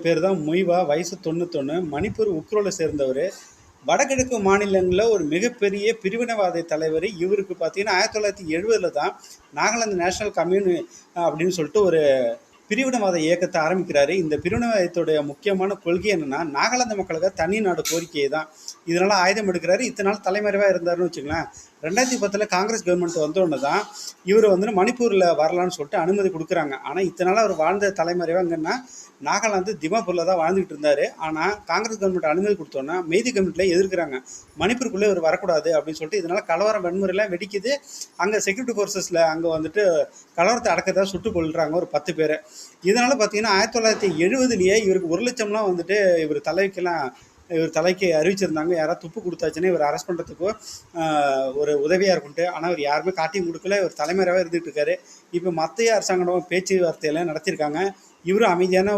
பேர் தான் முய்வா, வயசு 91, மணிப்பூர் உக்ரோல சேர்ந்தவர். வடகிழக்கு மாநிலங்களில் ஒரு மிகப்பெரிய பிரிவினைவாத தலைவர். இவருக்கு பார்த்தீங்கன்னா 1970 தான் நாகாலாந்து நேஷனல் கம்யூனி அப்படின்னு சொல்லிட்டு ஒரு பிரிவினைவாத இயக்கத்தை ஆரம்பிக்கிறாரு. இந்த பிரிவினைவாதத்துடைய முக்கியமான கொள்கை என்னன்னா, நாகாலாந்து மக்களுக்கு தனி நாடு கோரிக்கையை தான். இதனால ஆயுதம் எடுக்கிறாரு. இத்தனை நாள் தலைமறைவாக இருந்தாருன்னு வச்சுங்களேன். 2010 காங்கிரஸ் கவர்மெண்ட் வந்தோடனே தான் இவர் மணிப்பூரில் வரலான்னு சொல்லிட்டு அனுமதி கொடுக்குறாங்க. ஆனால் இத்தனை நாள் அவர் வாழ்ந்த தலைமறைவாங்கன்னா நாகாலாந்து திமாப்பூரில் தான் வாழ்ந்துகிட்டு இருந்தார். ஆனால் காங்கிரஸ் கவர்மெண்ட் அனுமதி கொடுத்தோன்னா மெய்தி கவர்மெண்ட்டில் எதிர்க்கிறாங்க. மணிப்பூருக்குள்ளே இவர் வரக்கூடாது அப்படின்னு சொல்லிட்டு இதனால் கலவரம் வன்முறையெல்லாம் வெடிக்குது. அங்கே செக்யூரிட்டி ஃபோர்ஸஸில் அங்கே கலவரத்தை அடக்கிறதா சுட்டு கொள்கிறாங்க ஒரு 10 பேர். இதனால் பார்த்தீங்கன்னா 1970 இவருக்கு 1 லட்சம்லாம் இவர் தலைக்கு அறிவிச்சிருந்தாங்க. யாராவது துப்பு கொடுத்தாச்சுன்னா இவர் அரெஸ்ட் பண்ணுறதுக்கோ ஒரு உதவியாக இருக்குன்ட்டு. ஆனால் இவர் யாருமே காட்டியும் கொடுக்கல. இவர் தலைமறைவாக இருந்துகிட்டு இருக்காரு. இப்போ மத்திய அரசாங்கம் பேச்சுவார்த்தையெல்லாம் நடத்தியிருக்காங்க. இவரும் அமைதியான